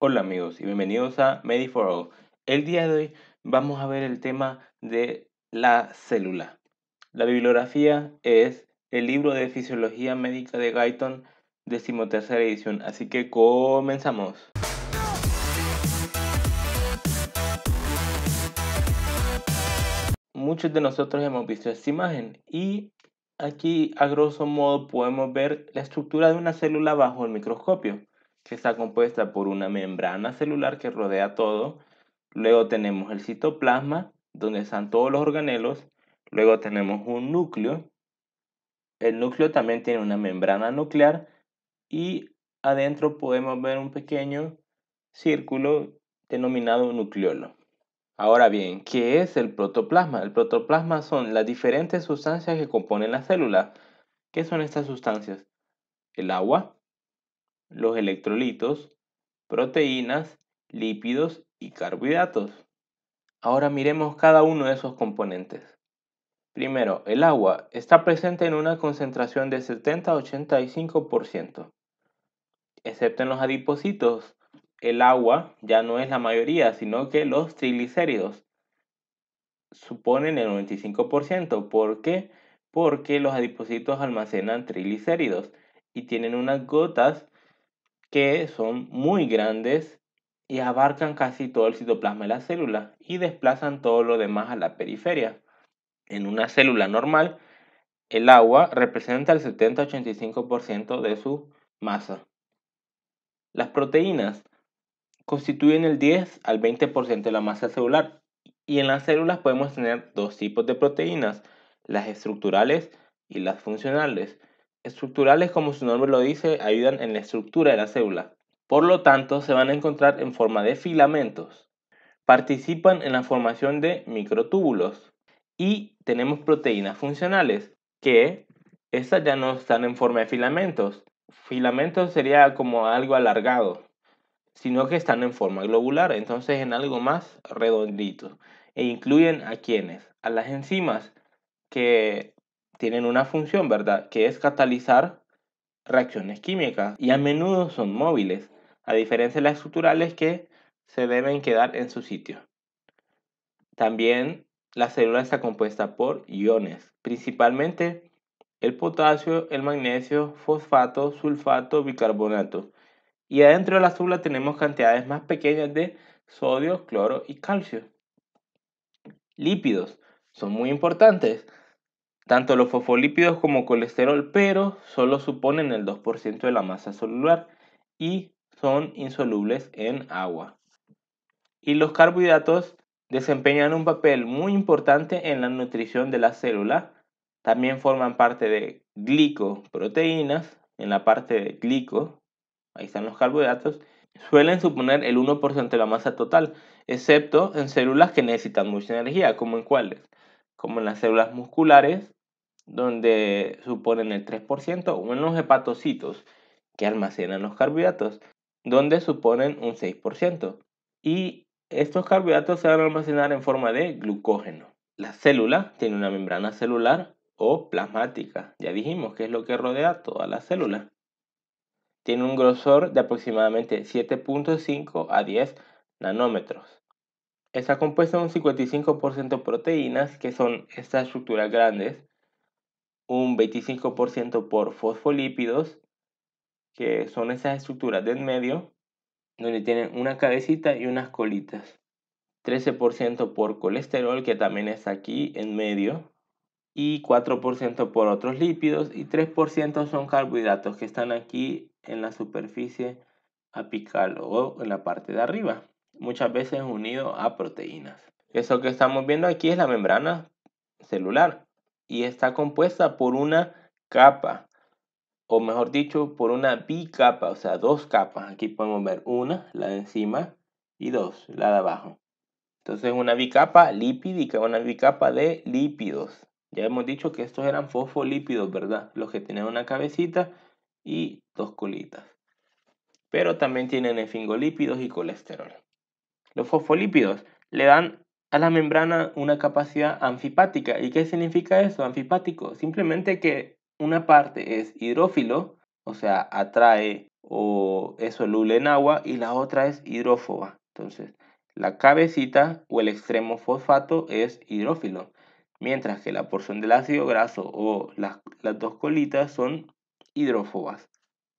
Hola amigos y bienvenidos a Medi4All. El día de hoy vamos a ver el tema de la célula. La bibliografía es el libro de Fisiología Médica de Guyton, 13ª edición, así que comenzamos. Muchos de nosotros hemos visto esta imagen y aquí a grosso modo podemos ver la estructura de una célula bajo el microscopio, que está compuesta por una membrana celular que rodea todo. Luego tenemos el citoplasma, donde están todos los organelos. Luego tenemos un núcleo. El núcleo también tiene una membrana nuclear y adentro podemos ver un pequeño círculo denominado nucleolo. Ahora bien, ¿qué es el protoplasma? El protoplasma son las diferentes sustancias que componen la célula. ¿Qué son estas sustancias? El agua, los electrolitos, proteínas, lípidos y carbohidratos. Ahora miremos cada uno de esos componentes. Primero, el agua está presente en una concentración de 70 a 85%. Excepto en los adipocitos, el agua ya no es la mayoría, sino que los triglicéridos suponen el 95%. ¿Por qué? Porque los adipocitos almacenan triglicéridos y tienen unas gotas que son muy grandes y abarcan casi todo el citoplasma de la célula y desplazan todo lo demás a la periferia. En una célula normal, el agua representa el 70-85% de su masa. Las proteínas constituyen el 10 al 20% de la masa celular. Y en las células podemos tener dos tipos de proteínas, las estructurales y las funcionales. Estructurales, como su nombre lo dice, ayudan en la estructura de la célula. Por lo tanto, se van a encontrar en forma de filamentos. Participan en la formación de microtúbulos. Y tenemos proteínas funcionales, que estas ya no están en forma de filamentos. Filamentos sería como algo alargado, sino que están en forma globular, entonces en algo más redondito. E incluyen a quienes, a las enzimas que tienen una función, ¿verdad? Que es catalizar reacciones químicas y a menudo son móviles, a diferencia de las estructurales que se deben quedar en su sitio. También la célula está compuesta por iones, principalmente el potasio, el magnesio, fosfato, sulfato, bicarbonato. Y adentro de la célula tenemos cantidades más pequeñas de sodio, cloro y calcio. Lípidos son muy importantes, tanto los fosfolípidos como colesterol, pero solo suponen el 2% de la masa celular y son insolubles en agua. Y los carbohidratos desempeñan un papel muy importante en la nutrición de la célula. También forman parte de glicoproteínas, en la parte de glico, ahí están los carbohidratos, suelen suponer el 1% de la masa total, excepto en células que necesitan mucha energía, como en cuáles, como en las células musculares, donde suponen el 3%, o en los hepatocitos, que almacenan los carbohidratos, donde suponen un 6%. Y estos carbohidratos se van a almacenar en forma de glucógeno. La célula tiene una membrana celular o plasmática. Ya dijimos que es lo que rodea toda la célula. Tiene un grosor de aproximadamente 7.5 a 10 nanómetros. Está compuesta de un 55% proteínas, que son estas estructuras grandes, un 25% por fosfolípidos, que son esas estructuras del medio, donde tienen una cabecita y unas colitas. 13% por colesterol, que también está aquí en medio, y 4% por otros lípidos, y 3% son carbohidratos que están aquí en la superficie apical o en la parte de arriba, muchas veces unido a proteínas. Eso que estamos viendo aquí es la membrana celular y está compuesta por una capa, o mejor dicho, por una bicapa, o sea, dos capas. Aquí podemos ver una, la de encima, y dos, la de abajo. Entonces una bicapa lipídica, una bicapa de lípidos. Ya hemos dicho que estos eran fosfolípidos, ¿verdad? Los que tienen una cabecita y dos colitas. Pero también tienen esfingolípidos y colesterol. Los fosfolípidos le dan a la membrana una capacidad anfipática. ¿Y qué significa eso, anfipático? Simplemente que una parte es hidrófilo, o sea, atrae o es soluble en agua y la otra es hidrófoba. Entonces, la cabecita o el extremo fosfato es hidrófilo, mientras que la porción del ácido graso o las dos colitas son hidrófobas.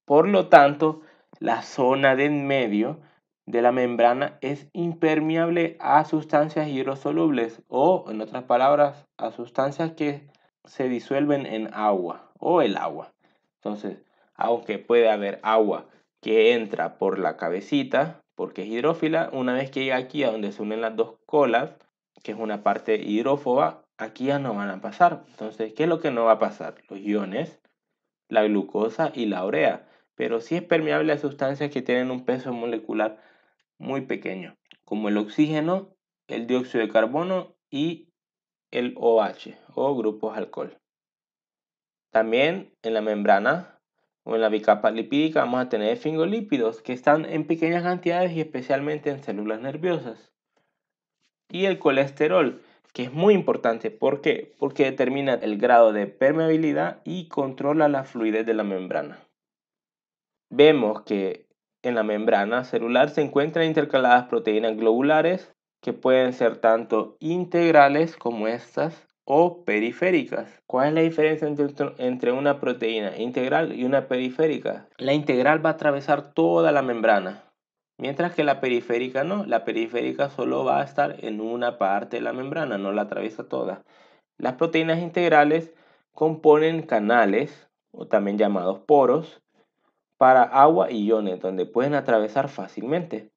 Por lo tanto, la zona de en medio de la membrana es impermeable a sustancias hidrosolubles o, en otras palabras, a sustancias que se disuelven en agua o el agua. Entonces, aunque puede haber agua que entra por la cabecita, porque es hidrófila, una vez que llega aquí a donde se unen las dos colas, que es una parte hidrófoba, aquí ya no van a pasar. Entonces, ¿qué es lo que no va a pasar? Los iones, la glucosa y la urea, pero sí es permeable a sustancias que tienen un peso molecular muy pequeño, como el oxígeno, el dióxido de carbono y el OH o grupos alcohol. También en la membrana o en la bicapa lipídica vamos a tener esfingolípidos que están en pequeñas cantidades y especialmente en células nerviosas. Y el colesterol, que es muy importante. ¿Por qué? Porque determina el grado de permeabilidad y controla la fluidez de la membrana. Vemos que en la membrana celular se encuentran intercaladas proteínas globulares que pueden ser tanto integrales como estas o periféricas. ¿Cuál es la diferencia entre una proteína integral y una periférica? La integral va a atravesar toda la membrana, mientras que la periférica no. La periférica solo va a estar en una parte de la membrana, no la atraviesa toda. Las proteínas integrales componen canales, o también llamados poros, para agua y iones, donde pueden atravesar fácilmente.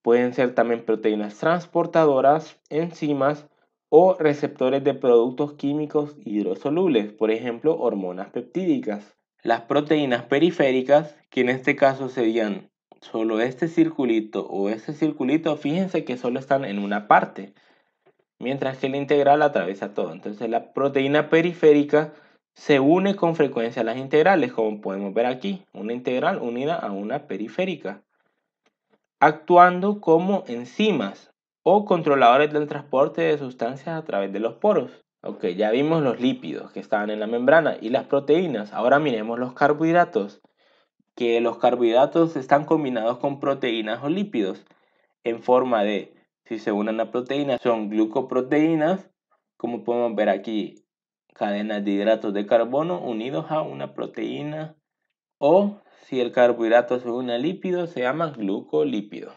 Pueden ser también proteínas transportadoras, enzimas o receptores de productos químicos hidrosolubles, por ejemplo, hormonas peptídicas. Las proteínas periféricas, que en este caso serían solo este circulito o este circulito, fíjense que solo están en una parte, mientras que la integral atraviesa todo. Entonces la proteína periférica se une con frecuencia a las integrales, como podemos ver aquí, una integral unida a una periférica, actuando como enzimas o controladores del transporte de sustancias a través de los poros. Ok, ya vimos los lípidos que estaban en la membrana y las proteínas. Ahora miremos los carbohidratos, que los carbohidratos están combinados con proteínas o lípidos en forma de, si se unen a proteínas, son glucoproteínas, como podemos ver aquí, cadenas de hidratos de carbono unidos a una proteína, o si el carbohidrato se une a lípidos, se llama glucolípido.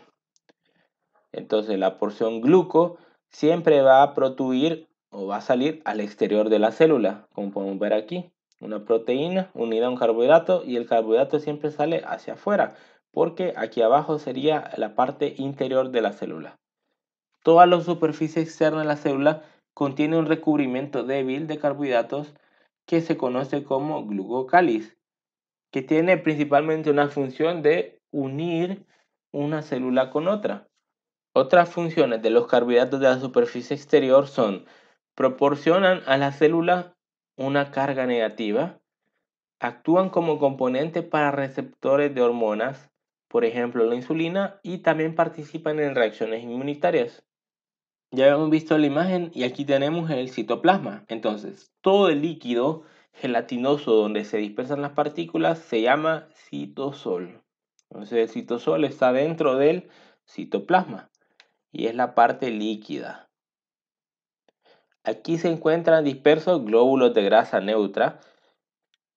Entonces la porción gluco siempre va a protuir o va a salir al exterior de la célula, como podemos ver aquí. Una proteína unida a un carbohidrato y el carbohidrato siempre sale hacia afuera, porque aquí abajo sería la parte interior de la célula. Toda la superficie externa de la célula contiene un recubrimiento débil de carbohidratos que se conoce como glucocáliz, que tiene principalmente una función de unir una célula con otra. Otras funciones de los carbohidratos de la superficie exterior son: proporcionan a la célula una carga negativa, actúan como componente para receptores de hormonas, por ejemplo la insulina, y también participan en reacciones inmunitarias. Ya hemos visto la imagen y aquí tenemos el citoplasma. Entonces, todo el líquido gelatinoso donde se dispersan las partículas se llama citosol. Entonces, el citosol está dentro del citoplasma y es la parte líquida. Aquí se encuentran dispersos glóbulos de grasa neutra,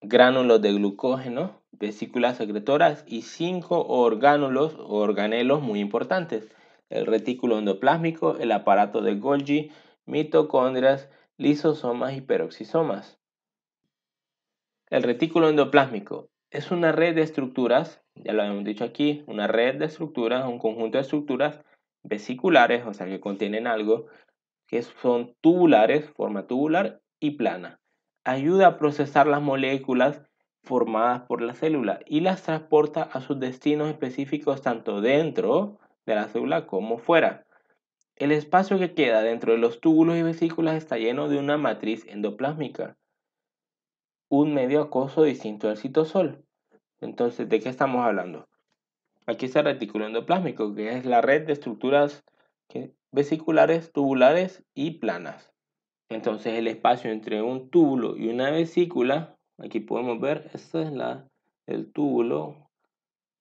gránulos de glucógeno, vesículas secretoras y 5 orgánulos o organelos muy importantes: el retículo endoplásmico, el aparato de Golgi, mitocondrias, lisosomas y peroxisomas. El retículo endoplásmico es una red de estructuras, ya lo habíamos dicho aquí, una red de estructuras, un conjunto de estructuras vesiculares, o sea que contienen algo, que son tubulares, forma tubular y plana. Ayuda a procesar las moléculas formadas por la célula y las transporta a sus destinos específicos tanto dentro de la célula como fuera. El espacio que queda dentro de los túbulos y vesículas está lleno de una matriz endoplásmica, un medio acuoso distinto del citosol. Entonces, ¿de qué estamos hablando? Aquí está el retículo endoplásmico, que es la red de estructuras vesiculares, tubulares y planas. Entonces el espacio entre un túbulo y una vesícula, aquí podemos ver, esta es el túbulo,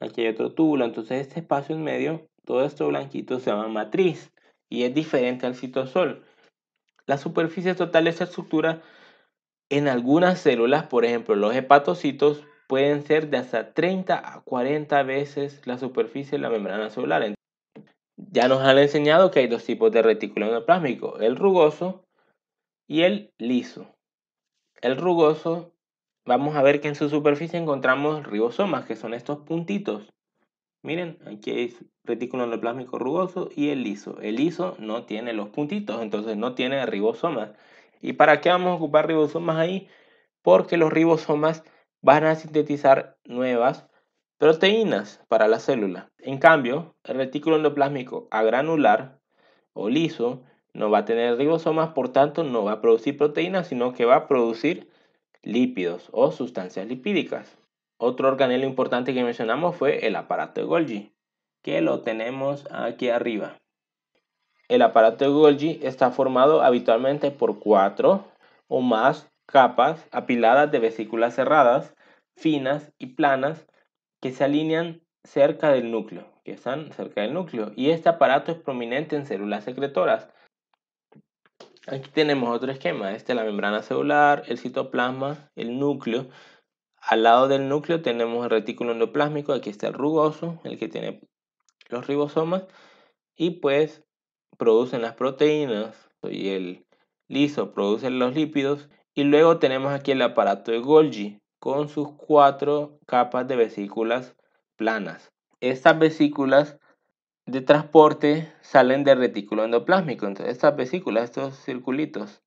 aquí hay otro túbulo. Entonces este espacio en medio, todo esto blanquito se llama matriz y es diferente al citosol. La superficie total de esta estructura en algunas células, por ejemplo los hepatocitos, pueden ser de hasta 30 a 40 veces la superficie de la membrana celular. Ya nos han enseñado que hay dos tipos de retículo endoplásmico, el rugoso y el liso. El rugoso, vamos a ver que en su superficie encontramos ribosomas, que son estos puntitos. Miren, aquí hay retículo endoplásmico rugoso y el liso. El liso no tiene los puntitos, entonces no tiene ribosomas. ¿Y para qué vamos a ocupar ribosomas ahí? Porque los ribosomas van a sintetizar nuevas proteínas para la célula. En cambio, el retículo endoplásmico agranular o liso no va a tener ribosomas, por tanto no va a producir proteínas, sino que va a producir lípidos o sustancias lipídicas. Otro organelo importante que mencionamos fue el aparato de Golgi, que lo tenemos aquí arriba. El aparato de Golgi está formado habitualmente por 4 o más capas apiladas de vesículas cerradas, finas y planas, que se alinean cerca del núcleo, y este aparato es prominente en células secretoras. Aquí tenemos otro esquema, es la membrana celular, el citoplasma, el núcleo. Al lado del núcleo tenemos el retículo endoplásmico, aquí está el rugoso, el que tiene los ribosomas, y pues producen las proteínas, y el liso produce los lípidos, y luego tenemos aquí el aparato de Golgi, con sus 4 capas de vesículas planas. Estas vesículas de transporte salen del retículo endoplásmico, entonces estas vesículas, estos circulitos,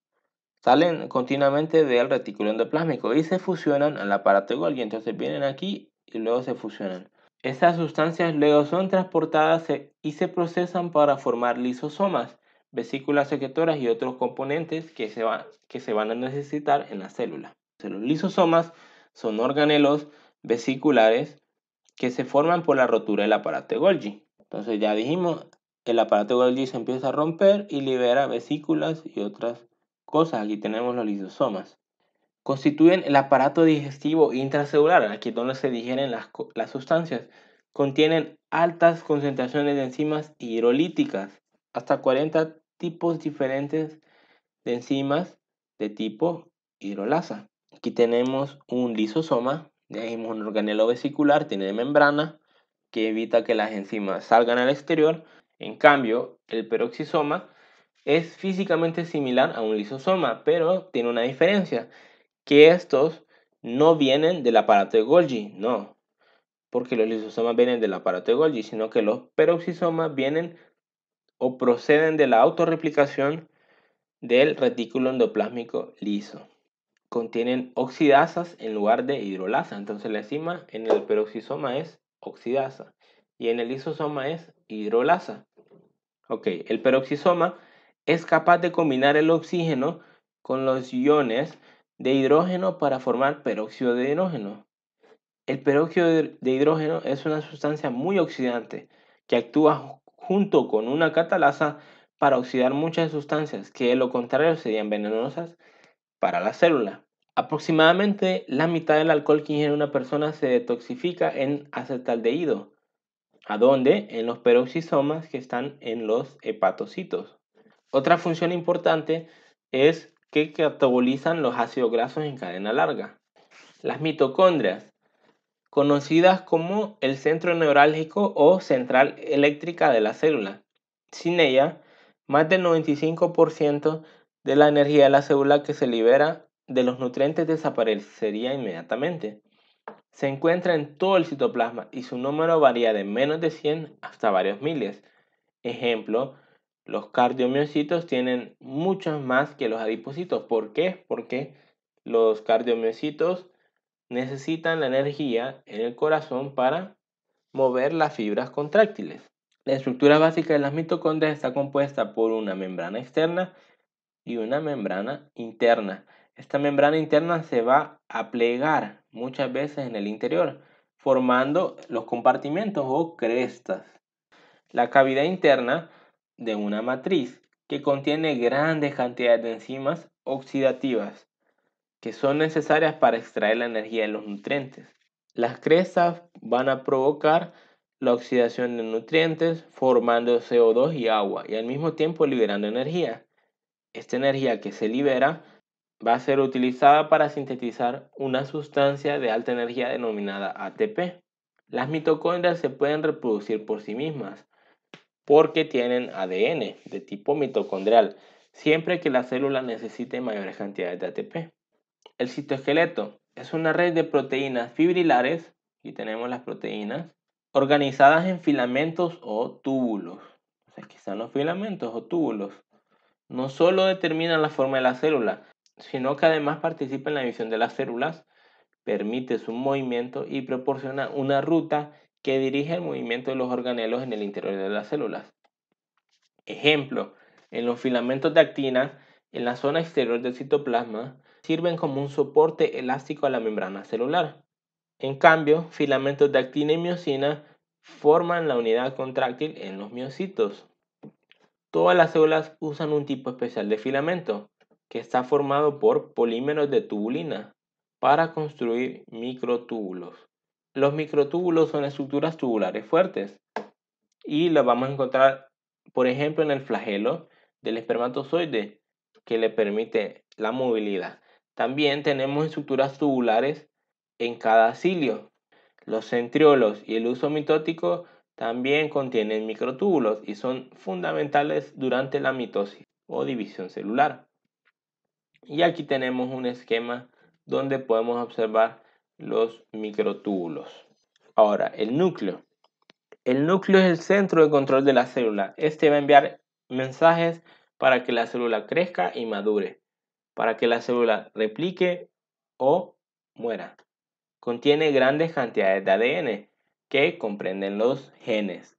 salen continuamente del retículo endoplásmico y se fusionan al aparato de Golgi. Entonces vienen aquí y luego se fusionan. Estas sustancias luego son transportadas y se procesan para formar lisosomas, vesículas secretoras y otros componentes que se van a necesitar en la célula. Los lisosomas son organelos vesiculares que se forman por la rotura del aparato de Golgi. Entonces ya dijimos, el aparato de Golgi se empieza a romper y libera vesículas y otras cosas. Aquí tenemos los lisosomas. Constituyen el aparato digestivo intracelular, aquí es donde se digieren las sustancias. Contienen altas concentraciones de enzimas hidrolíticas, hasta 40 tipos diferentes de enzimas de tipo hidrolasa. Aquí tenemos un lisosoma, ya dijimos un organelo vesicular, tiene membrana que evita que las enzimas salgan al exterior. En cambio, el peroxisoma es físicamente similar a un lisosoma, pero tiene una diferencia, que estos no vienen del aparato de Golgi, no, porque los lisosomas vienen del aparato de Golgi, sino que los peroxisomas vienen o proceden de la autorreplicación del retículo endoplásmico liso. Contienen oxidasas en lugar de hidrolasa, entonces la enzima en el peroxisoma es oxidasa y en el lisosoma es hidrolasa. Ok, el peroxisoma es capaz de combinar el oxígeno con los iones de hidrógeno para formar peróxido de hidrógeno. El peróxido de hidrógeno es una sustancia muy oxidante que actúa junto con una catalasa para oxidar muchas sustancias que de lo contrario serían venenosas para la célula. Aproximadamente la mitad del alcohol que ingiere una persona se detoxifica en acetaldehído. ¿A dónde? En los peroxisomas que están en los hepatocitos. Otra función importante es que catabolizan los ácidos grasos en cadena larga. Las mitocondrias, conocidas como el centro neurálgico o central eléctrica de la célula. Sin ella, más del 95% de la energía de la célula que se libera de los nutrientes desaparecería inmediatamente. Se encuentra en todo el citoplasma y su número varía de menos de 100 hasta varios miles. Ejemplo, los cardiomiocitos tienen muchos más que los adipocitos. ¿Por qué? Porque los cardiomiocitos necesitan la energía en el corazón para mover las fibras contráctiles. La estructura básica de las mitocondrias está compuesta por una membrana externa y una membrana interna. Esta membrana interna se va a plegar muchas veces en el interior, formando los compartimentos o crestas. La cavidad interna de una matriz que contiene grandes cantidades de enzimas oxidativas que son necesarias para extraer la energía de los nutrientes. Las crestas van a provocar la oxidación de nutrientes formando CO2 y agua y al mismo tiempo liberando energía. Esta energía que se libera va a ser utilizada para sintetizar una sustancia de alta energía denominada ATP. Las mitocondrias se pueden reproducir por sí mismas porque tienen ADN de tipo mitocondrial, siempre que la célula necesite mayores cantidades de ATP. El citoesqueleto es una red de proteínas fibrilares, aquí tenemos las proteínas, organizadas en filamentos o túbulos. O sea, aquí están los filamentos o túbulos. No solo determinan la forma de la célula, sino que además participa en la división de las células, permite su movimiento y proporciona una ruta que dirige el movimiento de los organelos en el interior de las células. Ejemplo, en los filamentos de actina, en la zona exterior del citoplasma, sirven como un soporte elástico a la membrana celular. En cambio, filamentos de actina y miosina forman la unidad contráctil en los miocitos. Todas las células usan un tipo especial de filamento, que está formado por polímeros de tubulina, para construir microtúbulos. Los microtúbulos son estructuras tubulares fuertes y las vamos a encontrar, por ejemplo, en el flagelo del espermatozoide, que le permite la movilidad. También tenemos estructuras tubulares en cada cilio. Los centriolos y el uso mitótico también contienen microtúbulos y son fundamentales durante la mitosis o división celular. Y aquí tenemos un esquema donde podemos observar los microtúbulos. Ahora, el núcleo. El núcleo es el centro de control de la célula. Este va a enviar mensajes para que la célula crezca y madure, para que la célula replique o muera. Contiene grandes cantidades de ADN que comprenden los genes.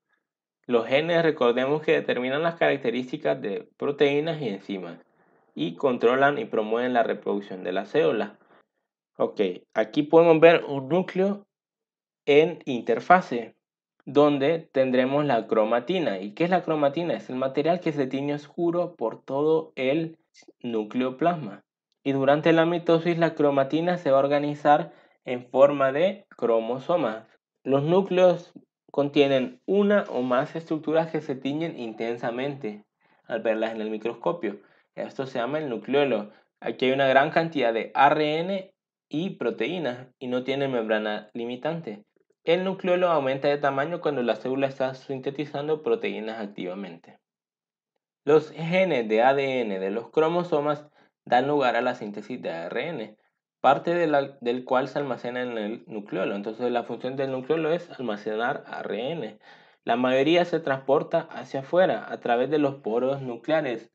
Los genes, recordemos que determinan las características de proteínas y enzimas y controlan y promueven la reproducción de la célula. Ok, aquí podemos ver un núcleo en interfase, donde tendremos la cromatina. ¿Y qué es la cromatina? Es el material que se tiñe oscuro por todo el nucleoplasma. Y durante la mitosis la cromatina se va a organizar en forma de cromosomas. Los núcleos contienen una o más estructuras que se tiñen intensamente al verlas en el microscopio. Esto se llama el nucleolo. Aquí hay una gran cantidad de ARN y proteínas y no tiene membrana limitante. El nucleolo aumenta de tamaño cuando la célula está sintetizando proteínas activamente. Los genes de ADN de los cromosomas dan lugar a la síntesis de ARN, parte del cual se almacena en el nucleolo. Entonces la función del nucleolo es almacenar ARN. La mayoría se transporta hacia afuera a través de los poros nucleares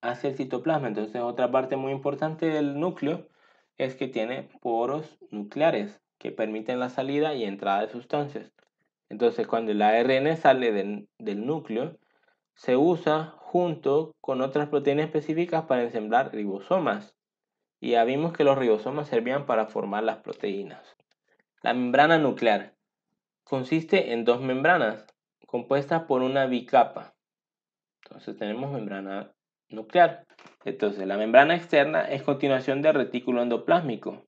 hacia el citoplasma. Entonces otra parte muy importante del núcleo es que tiene poros nucleares que permiten la salida y entrada de sustancias. Entonces cuando el ARN sale del núcleo, se usa junto con otras proteínas específicas para ensamblar ribosomas. Y ya vimos que los ribosomas servían para formar las proteínas. La membrana nuclear consiste en dos membranas compuestas por una bicapa. Entonces tenemos membrana nuclear. Entonces la membrana externa es continuación del retículo endoplásmico.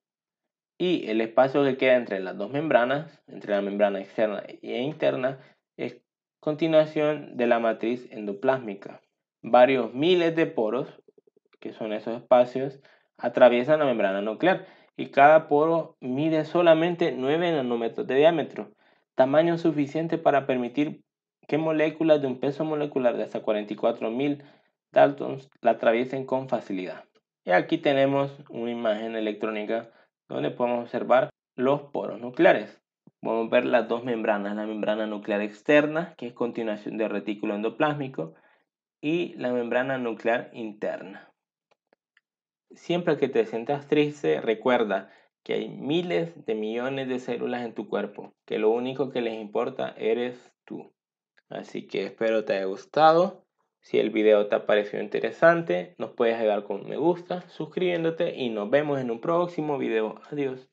Y el espacio que queda entre las dos membranas, entre la membrana externa e interna, es continuación de la matriz endoplásmica. Varios miles de poros, que son esos espacios, atraviesan la membrana nuclear y cada poro mide solamente 9 nanómetros de diámetro, tamaño suficiente para permitir que moléculas de un peso molecular de hasta 44.000 daltons la atraviesen con facilidad. Y aquí tenemos una imagen electrónica donde podemos observar los poros nucleares. Podemos ver las dos membranas, la membrana nuclear externa, que es continuación del retículo endoplásmico, y la membrana nuclear interna. Siempre que te sientas triste, recuerda que hay miles de millones de células en tu cuerpo, que lo único que les importa eres tú. Así que espero te haya gustado. Si el video te ha parecido interesante, nos puedes ayudar con un me gusta, suscribiéndote y nos vemos en un próximo video. Adiós.